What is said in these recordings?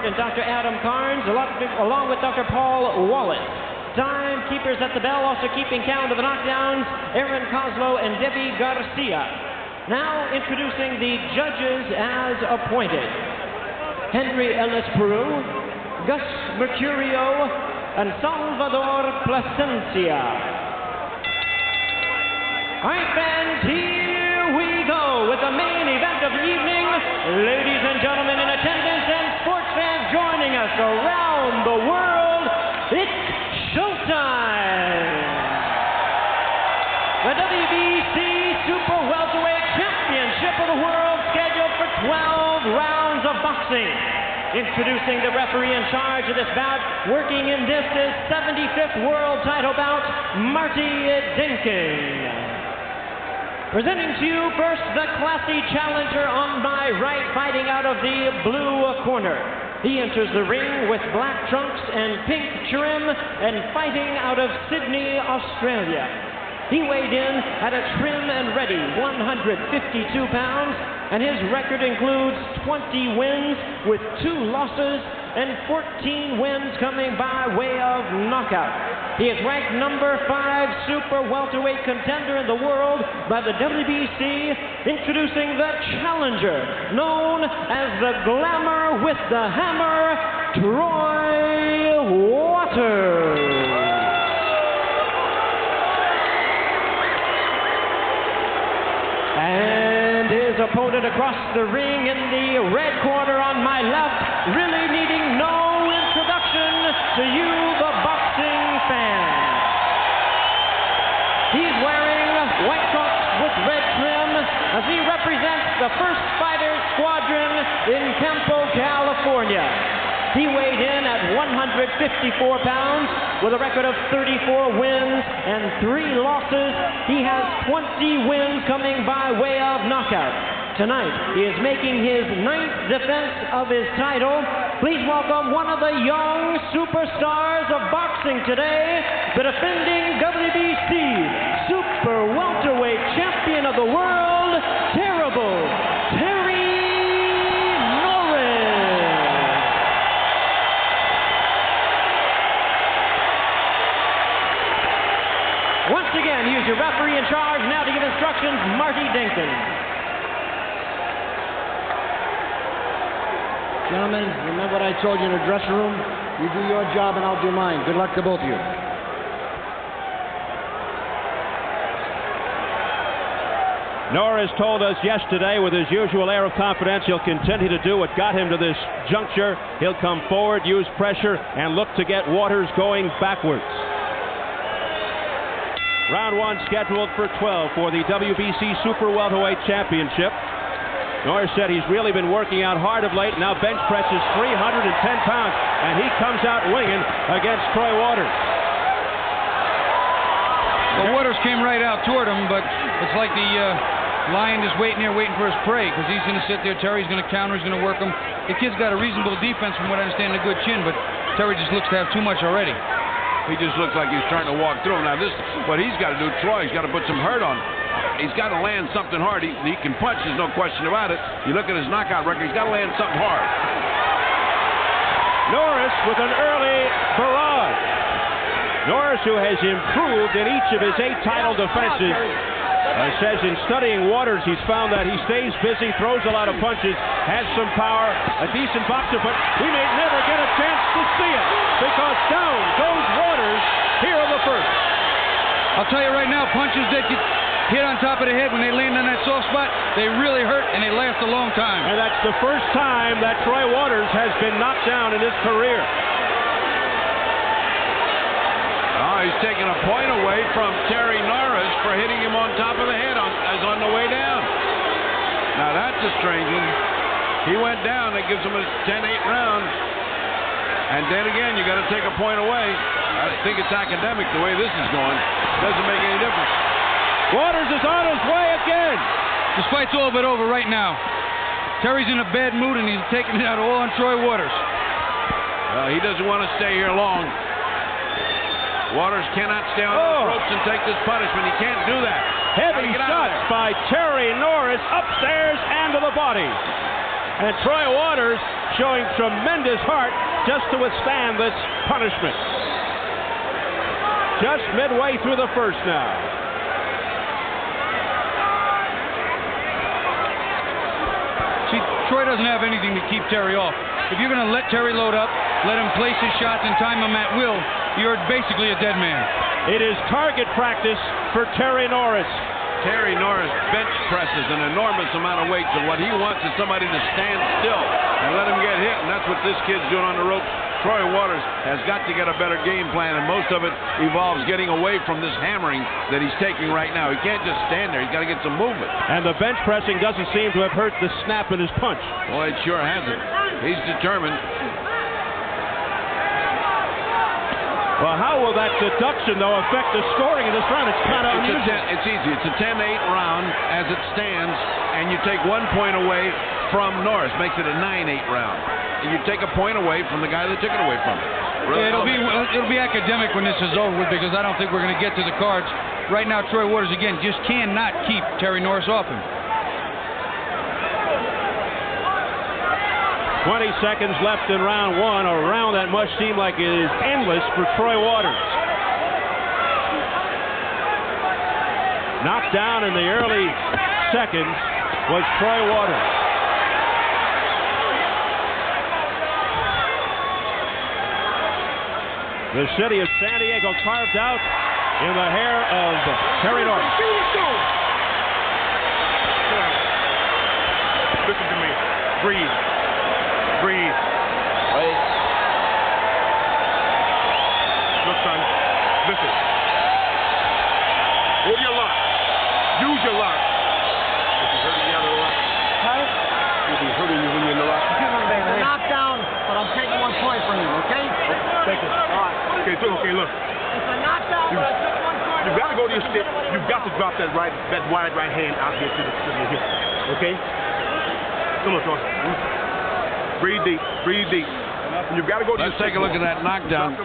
and Dr. Adam Carnes, along with Dr. Paul Wallace. Timekeepers at the bell, also keeping count of the knockdowns, Aaron Coslow and Debbie Garcia. Now introducing the judges as appointed. Henry Ellis Peru, Gus Mercurio, and Salvador Plasencia. All right, fans, here we go with the main event of the evening. Ladies and gentlemen in attendance and sports fans joining us around the world, it's showtime! The WBC Super Welterweight Championship of the World, scheduled for 12 rounds of boxing. Introducing the referee in charge of this bout, working in this his 75th world title bout, Marty Dinkin. Presenting to you first the classy challenger on my right, fighting out of the blue corner. He enters the ring with black trunks and pink trim and fighting out of Sydney, Australia. He weighed in at a trim and ready 152 pounds, and his record includes 20 wins with 2 losses and 14 wins coming by way of knockout. He is ranked number 5 super welterweight contender in the world by the WBC, introducing the challenger, known as the Glamour with the Hammer, Troy Waters. And his opponent across the ring in the red corner on my left, really needing no introduction to you, the boxing fan. He's wearing white trunks with red trim as he represents the First Fighters Squadron in Campo, California. He weighed in at 154 pounds with a record of 34 wins and 3 losses. He has 20 wins coming by way of knockout. Tonight, he is making his 9th defense of his title. Please welcome one of the young superstars of boxing today, the defending WBC Super Welterweight Champion of the World, Terrible Terry Norris. Once again, use your referee in charge now to give instructions, Marty Dinkin. Gentlemen, remember what I told you in the dressing room? You do your job and I'll do mine. Good luck to both of you. Norris told us yesterday with his usual air of confidence he'll continue to do what got him to this juncture. He'll come forward, use pressure, and look to get Waters going backwards. Round 1 scheduled for 12 for the WBC Super Welterweight Championship. Norris said he's really been working out hard of late. Now bench presses 310 pounds, and he comes out winning against Troy Waters. Well, Waters came right out toward him, but it's like the lion is waiting there, waiting for his prey, because he's going to sit there. Terry's going to counter. He's going to work him. The kid's got a reasonable defense, from what I understand, a good chin, but Terry just looks to have too much already. He just looks like he's trying to walk through him. Now, this what he's got to do, Troy. He's got to put some hurt on. He's got to land something hard. He can punch, there's no question about it. You look at his knockout record, he's got to land something hard. Norris with an early barrage. Norris, who has improved in each of his 8 title defenses, says in studying Waters, he's found that he stays busy, throws a lot of punches, has some power, a decent boxer, but we may never get a chance to see it because down goes Waters here in the first. I'll tell you right now, punches that you hit on top of the head when they land on that soft spot, they really hurt and they last a long time. And that's the first time that Troy Waters has been knocked down in his career. Oh, he's taking a point away from Terry Norris for hitting him on top of the head as on the way down. Now that's a strange one. He went down, that gives him a 10-8 round. And then again, you got to take a point away. I think it's academic the way this is going. Doesn't make any difference. Waters is on his way again. This fight's all but over right now. Terry's in a bad mood and he's taking it out all on Troy Waters. He doesn't want to stay here long. Waters cannot stay on the ropes and take this punishment. He can't do that. Heavy shots by Terry Norris upstairs and to the body. And Troy Waters showing tremendous heart just to withstand this punishment. Just midway through the first now. See, Troy doesn't have anything to keep Terry off. If you're going to let Terry load up, let him place his shots and time them at will, you're basically a dead man. It is target practice for Terry Norris. Terry Norris bench presses an enormous amount of weight, so what he wants is somebody to stand still and let him get hit, and that's what this kid's doing on the ropes. Troy Waters has got to get a better game plan, and most of it involves getting away from this hammering that he's taking right now. He can't just stand there. He's got to get some movement. And the bench pressing doesn't seem to have hurt the snap in his punch. Boy, it sure hasn't. He's determined. Well, how will that deduction, though, affect the scoring in this round? It's kind of unusual. It's easy. It's a 10-8 round as it stands, and you take 1 point away from Norris. Makes it a 9-8 round. And you take a point away from the guy that took it away from him. Really It'll be academic when this is over with, because I don't think we're going to get to the cards. Right now, Troy Waters, again, just cannot keep Terry Norris off him. 20 seconds left in round one, a round that must seem like it is endless for Troy Waters. Knocked down in the early seconds was Troy Waters. The city of San Diego carved out in the hair of Terry Norris. Listen to me. Breathe. Breathe. Wait. Look, son. Listen. Hold your lock. Use your lock. Is he hurting you out of the lock? Huh? Is he hurting you when you're in the lock? It's a knockdown, but I'm taking 1 point from you, okay? Take it. All right. Okay, look. It's a knockdown, but I took 1 point. You've got to go to your stick. You've got to drop that wide right hand out here to your hip. Okay? Come on, Troy. Breathe deep. Breathe deep. You've got to go to Let's take a look at that knockdown.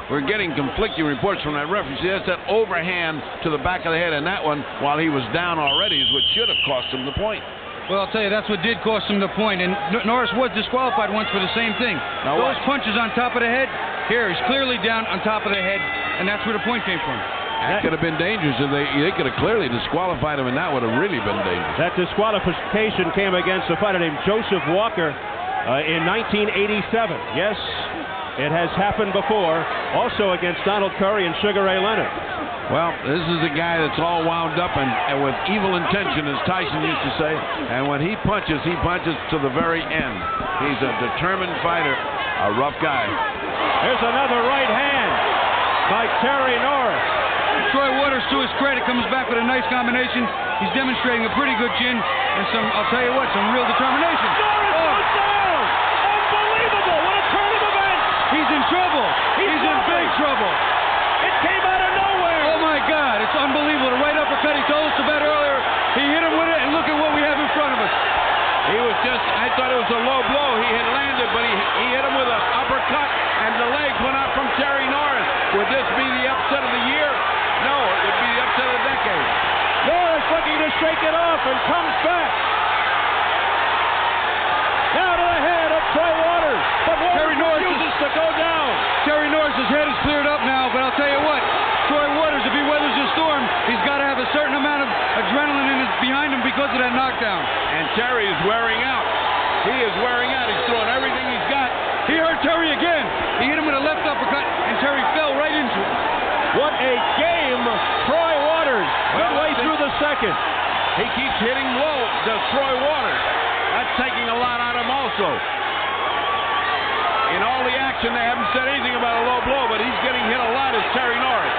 We're getting conflicting reports from that referee. See, that's that overhand to the back of the head, and that one, while he was down already, is what should have cost him the point. Well, I'll tell you, that's what did cost him the point. And Norris was disqualified once for the same thing. Now those what? punches on top of the head, here, he's clearly down on top of the head, and that's where the point came from. That could have been dangerous, and they could have clearly disqualified him, and that would have really been dangerous. That disqualification came against a fighter named Joseph Walker in 1987. Yes, it has happened before, also against Donald Curry and Sugar Ray Leonard. Well, this is a guy that's all wound up and with evil intention, as Tyson used to say. And when he punches to the very end. He's a determined fighter, a rough guy. There's another right hand by Terry Norris. Troy Waters, to his credit, comes back with a nice combination. He's demonstrating a pretty good chin and some, I'll tell you what, some real determination. Norris goes down! Unbelievable! What a turn of events! He's in trouble. He's in big trouble. It came out of nowhere! Oh my God, it's unbelievable. The right uppercut he told us about earlier, he hit him with it, and look at what we have in front of us. He was I thought it was a low blow. He had landed, but he hit him with an uppercut, and the legs went out from Terry Norris. Would this be the upset of the year? No, it would be the upset of the decade. Norris looking to shake it off and comes back. Now to the head of Troy Waters. But Terry Norris refuses to go down. Terry Norris' head is cleared up now, but I'll tell you what, Troy Waters, if he weathers the storm, he's got to have a certain amount of adrenaline behind him because of that knockdown. And Terry is wearing out. He is wearing out. He's throwing everything he's got. He hurt Terry again. He hit him with a left uppercut, and Terry fell right into it. What a game, Troy Waters. Midway through the second. He keeps hitting low, does Troy Waters. That's taking a lot out of him also. In all the action, they haven't said anything about a low blow, but he's getting hit a lot as Terry Norris.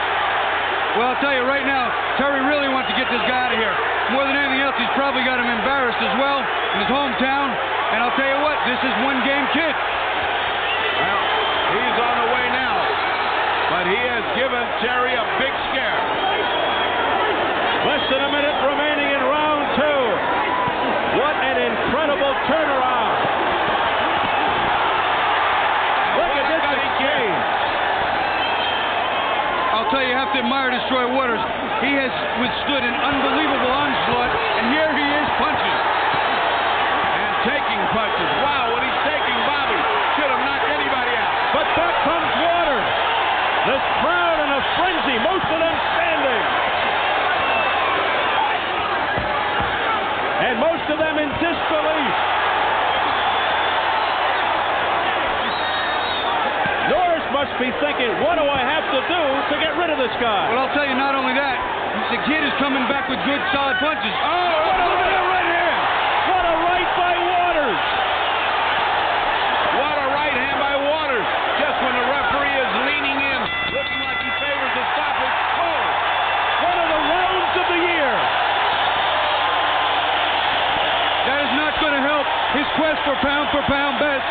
Well, I'll tell you right now, Terry really wants to get this guy out of here. More than anything else, he's probably got him embarrassed as well in his hometown. And I'll tell you what, this is one-game kid. Well, he's on the way now. But he has given Terry a big scare. Less than a minute remaining in round two. What an incredible turnaround. Look at this exchange. I'll tell you, you have to admire this Troy Waters. He has withstood an unbelievable onslaught, and here he is punching. And taking punches. Wow, what he's taking, Bobby. Should have knocked anybody out. But back comes Waters. This crowd in a frenzy, most of them standing. And most of them in disbelief. Norris must be thinking, what do I have to do to get rid of this guy? Well, I'll tell you, not only that, the kid is coming back with good, solid punches. Oh, what a right hand! What a right by Waters! What a right hand by Waters. Just when the referee is leaning in, looking like he favors a stoppage. Oh! One of the rounds of the year. That is not going to help his quest for pound best.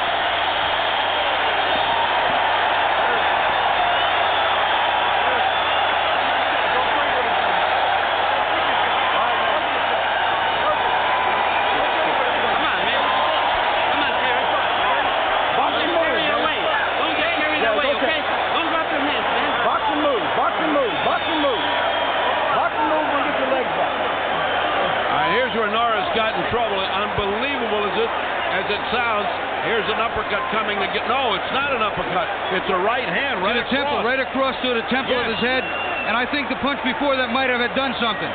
Where Norris got in trouble. Unbelievable as it sounds. Here's an uppercut coming to get. No, it's not an uppercut. It's a right hand right to the temple, right across to the temple of his head. And I think the punch before that might have done something.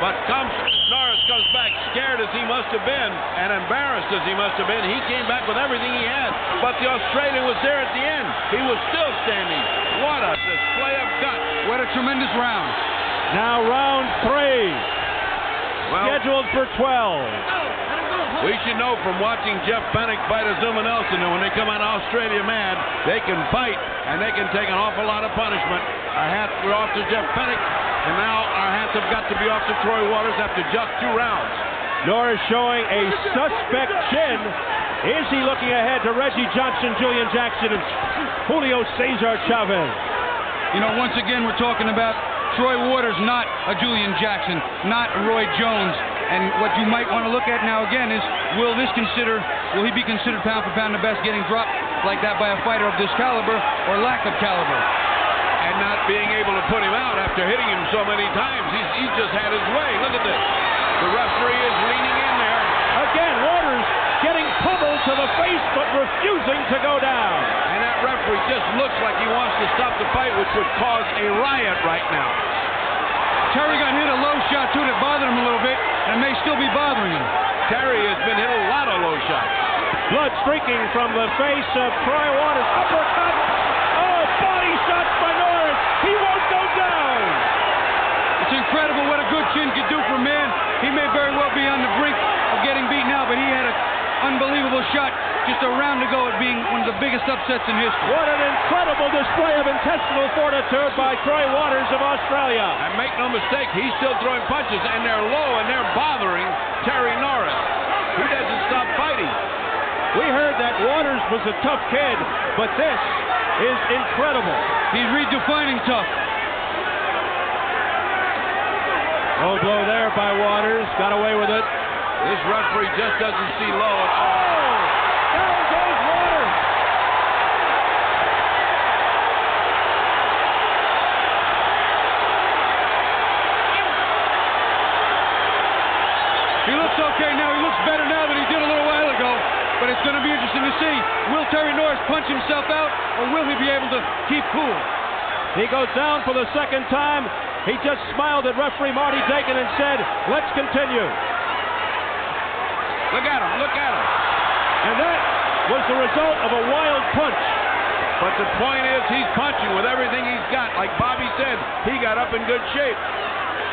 But Norris comes back scared as he must have been and embarrassed as he must have been. He came back with everything he had. But the Australian was there at the end. He was still standing. What a display of guts. What a tremendous round. Now round 3. Scheduled for 12. We should know from watching Jeff Pennick fight Azuma Nelson that when they come out of Australia mad, they can fight and they can take an awful lot of punishment. Our hats were off to Jeff Pennick, and now our hats have got to be off to Troy Waters after just 2 rounds. Norris showing a suspect chin. Is he looking ahead to Reggie Johnson, Julian Jackson, and Julio Cesar Chavez? You know, once again, we're talking about Troy Waters, not a Julian Jackson, not Roy Jones. And what you might want to look at now again is, will he be considered pound for pound the best, getting dropped like that by a fighter of this caliber or lack of caliber? And not being able to put him out after hitting him so many times. He's just had his way. Look at this. The referee is leaning in there. Again, Waters getting pummeled to the face but refusing to go down. And that referee just looks like he wants to stop the fight, which would cause a riot right now. Terry got hit a low shot too that bothered him a little bit and may still be bothering him. Terry has been hit a lot of low shots. Blood streaking from the face of Troy Waters. Uppercut. Oh, body shots by Norris. He won't go down. It's incredible what a good chin could do for a man. He may very well be on the brink of getting beat now, but he had an unbelievable shot just a round ago at being one of the biggest upsets in history. What an incredible display of intestinal fortitude by Troy Waters of Australia. And make no mistake, he's still throwing punches, and they're low, and they're bothering Terry Norris. He doesn't stop fighting. We heard that Waters was a tough kid, but this is incredible. He's redefining tough. Low blow there by Waters. Got away with it. This referee just doesn't see low at all. Down goes Waters. He looks okay now. He looks better now than he did a little while ago. But it's going to be interesting to see. Will Terry Norris punch himself out, or will he be able to keep cool? He goes down for the second time. He just smiled at referee Marty Dakin and said, "Let's continue." Look at him, look at him. And that was the result of a wild punch. But the point is, he's punching with everything he's got. Like Bobby said, he got up in good shape.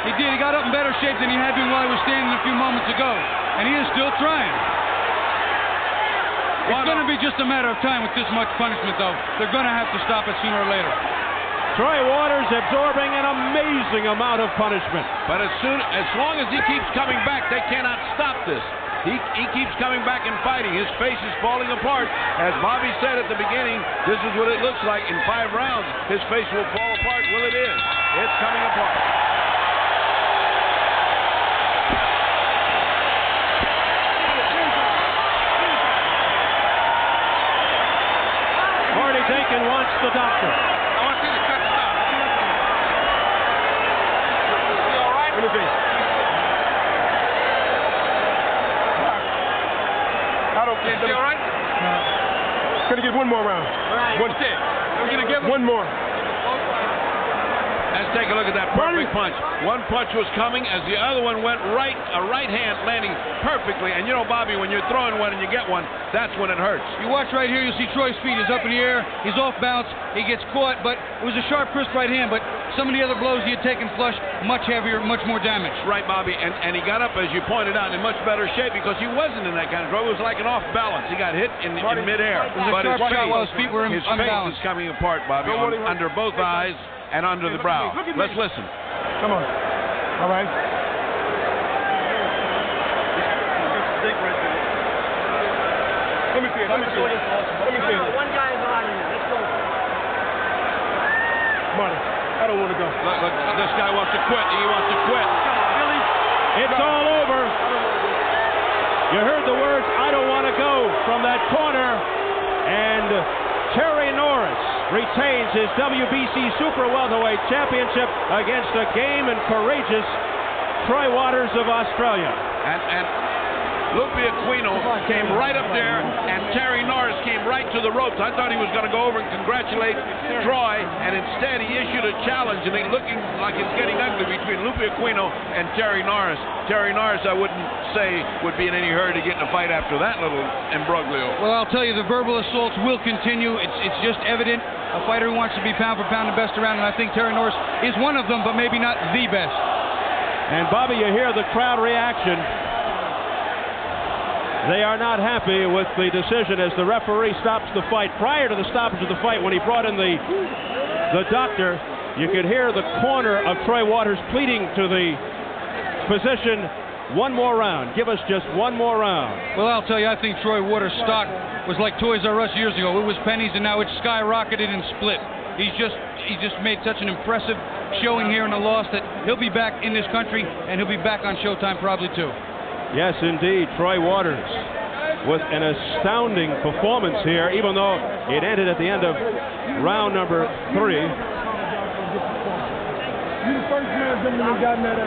He did. He got up in better shape than he had been while he was standing a few moments ago. And he is still trying. It's going to be just a matter of time with this much punishment, though. They're going to have to stop it sooner or later. Troy Waters absorbing an amazing amount of punishment. But as long as he keeps coming back, they cannot stop this. He keeps coming back and fighting. His face is falling apart. As Bobby said at the beginning, this is what it looks like in 5 rounds. His face will fall apart. Well, it is. It's coming apart. Marty Dakin wants the doctor. I want you to cut stop. You all right? Let me see. Can I get one more round? Right. One, We're going to give him one more. Let's take a look at that perfect punch. One punch was coming as the other one went right, a right hand landing perfectly. And you know, Bobby, when you're throwing one and you get one, that's when it hurts. You watch right here, you see Troy's feet is up in the air. He's off balance. He gets caught, but it was a sharp, crisp right hand. But some of the other blows he had taken flush, much heavier, much more damage. Right, Bobby, and he got up, as you pointed out, in much better shape because he wasn't in that kind of trouble. It was like an off balance. He got hit in midair. It was a sharp shot while his feet were his face unbalanced. is coming apart, Bobby, under both eyes and under the brow. Let's listen. Come on. All right. Let me see it. Let me see it. Let me see it. One guy is on here. Let's go. Marty, I don't want to go. Look, this guy wants to quit. He wants to quit. It's all over. You heard the words, "I don't want to go," from that corner. And Terry Norris retains his WBC Super Welterweight Championship against a game and courageous Troy Waters of Australia. And Lupe Aquino came right up there, and Terry Norris came right to the ropes. I thought he was going to go over and congratulate Troy, and instead he issued a challenge, and it's looking like it's getting ugly between Lupe Aquino and Terry Norris. Terry Norris, I wouldn't say, would be in any hurry to get in a fight after that little imbroglio. Well, I'll tell you, the verbal assaults will continue. It's just evident. A fighter who wants to be pound for pound the best around, and I think Terry Norris is one of them, but maybe not the best. And Bobby, you hear the crowd reaction. They are not happy with the decision as the referee stops the fight. Prior to the stoppage of the fight, when he brought in the doctor, you could hear the corner of Troy Waters pleading to the physician, "One more round. Give us just one more round." Well, I'll tell you, I think Troy Waters' stock was like Toys R Us years ago. It was pennies, and now it's skyrocketed and split. He just made such an impressive showing here in the loss that he'll be back in this country, and he'll be back on Showtime probably too. Yes, indeed, Troy Waters with an astounding performance here, even though it ended at the end of round number 3.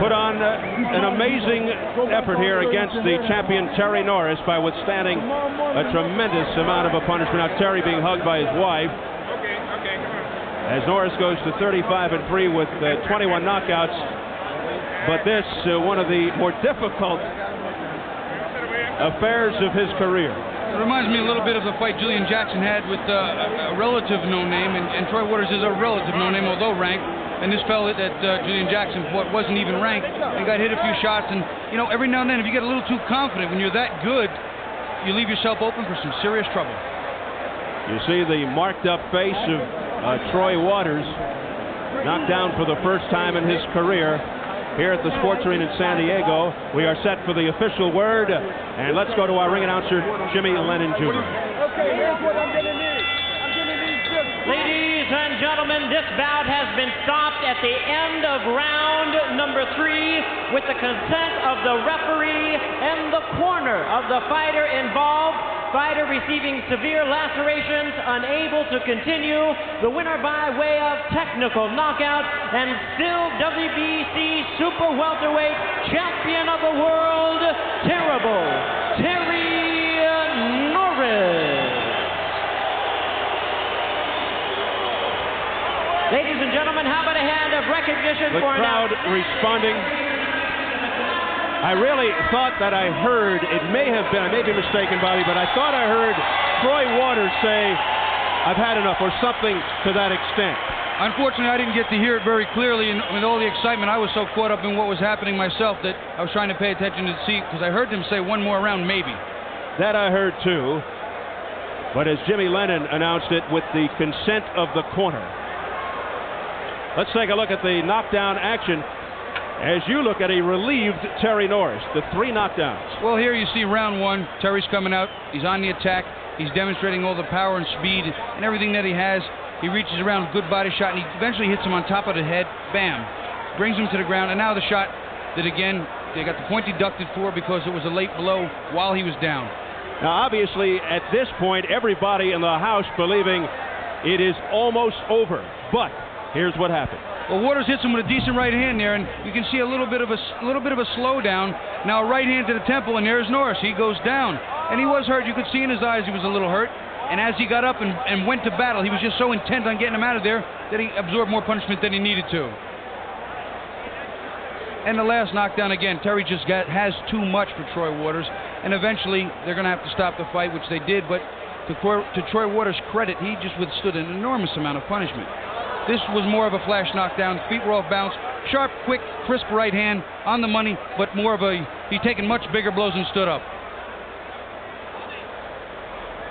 Put on an amazing effort here against the champion Terry Norris by withstanding a tremendous amount of a punishment. Now Terry being hugged by his wife. As Norris goes to 35-3 with 21 knockouts. But this, one of the more difficult affairs of his career. It reminds me a little bit of the fight Julian Jackson had with a relative no-name, and Troy Waters is a relative no-name, although ranked. And this fellow that Julian Jackson fought wasn't even ranked and got hit a few shots. And, you know, every now and then, if you get a little too confident, when you're that good, you leave yourself open for some serious trouble. You see the marked-up face of Troy Waters, knocked down for the first time in his career. Here at the Sports Arena in San Diego, we are set for the official word, and let's go to our ring announcer, Jimmy Lennon Jr. Okay, here's what I'm going to need. Ladies and gentlemen, this bout has been stopped at the end of round number 3 with the consent of the referee and the corner of the fighter involved. Fighter receiving severe lacerations, unable to continue. The winner by way of technical knockout and still WBC Super Welterweight Champion of the World, Terrible Terry Norris. Ladies and gentlemen, how about a hand of recognition The for crowd responding. I really thought that I heard, it may have been, I may be mistaken, Bobby, but I thought I heard Troy Waters say, "I've had enough," or something to that extent. Unfortunately, I didn't get to hear it very clearly, and with all the excitement, I was so caught up in what was happening myself that I was trying to pay attention to see, because I heard him say one more round, maybe. That I heard too, but as Jimmy Lennon announced it, with the consent of the corner. Let's take a look at the knockdown action. As you look at a relieved Terry Norris, the 3 knockdowns. Well, here you see round 1. Terry's coming out. He's on the attack. He's demonstrating all the power and speed and everything that he has. He reaches around, good body shot, and he eventually hits him on top of the head. Bam. Brings him to the ground. And now the shot that, again, they got the point deducted for because it was a late blow while he was down. Now, obviously, at this point, everybody in the house believing it is almost over. But here's what happened. Well, Waters hits him with a decent right hand there, and you can see a little bit of a slowdown. Now a right hand to the temple, and there's Norris. He goes down, and he was hurt. You could see in his eyes he was a little hurt. And as he got up and went to battle, he was just so intent on getting him out of there that he absorbed more punishment than he needed to. And the last knockdown again, Terry just has too much for Troy Waters, and eventually they're going to have to stop the fight, which they did, but to Troy Waters' credit, he just withstood an enormous amount of punishment. This was more of a flash knockdown, feet were off balance, sharp, quick, crisp right hand, on the money, but more of he'd taken much bigger blows and stood up.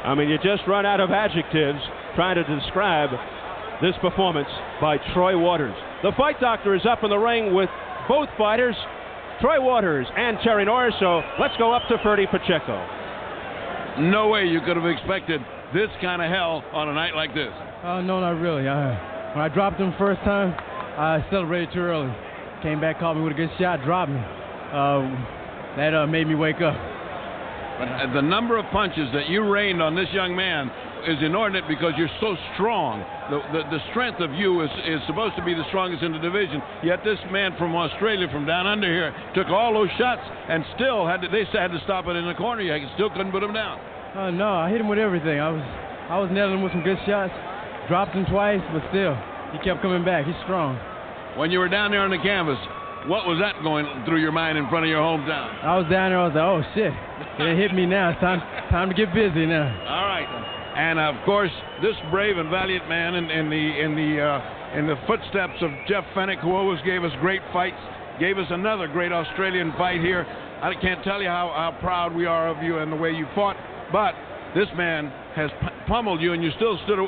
I mean, you just run out of adjectives trying to describe this performance by Troy Waters. The fight doctor is up in the ring with both fighters, Troy Waters and Terry Norris, so let's go up to Ferdy Pacheco. No way you could have expected this kind of hell on a night like this. No, not really. When I dropped him first time, I celebrated too early. Came back, caught me with a good shot, dropped me. That made me wake up. But the number of punches that you rained on this young man is inordinate because you're so strong. The strength of you is supposed to be the strongest in the division. Yet this man from Australia, from down under here, took all those shots and still had to stop it in the corner. You still couldn't put him down. No, I hit him with everything. I was nailing him with some good shots. Dropped him twice, but still, he kept coming back. He's strong. When you were down there on the canvas, what was that going through your mind in front of your hometown? I was down there. I was like, oh shit, it hit me now. It's time to get busy now. All right, and of course, this brave and valiant man in the footsteps of Jeff Fennick, who always gave us great fights, gave us another great Australian fight here. I can't tell you how proud we are of you and the way you fought, but this man has pummeled you, and you still stood.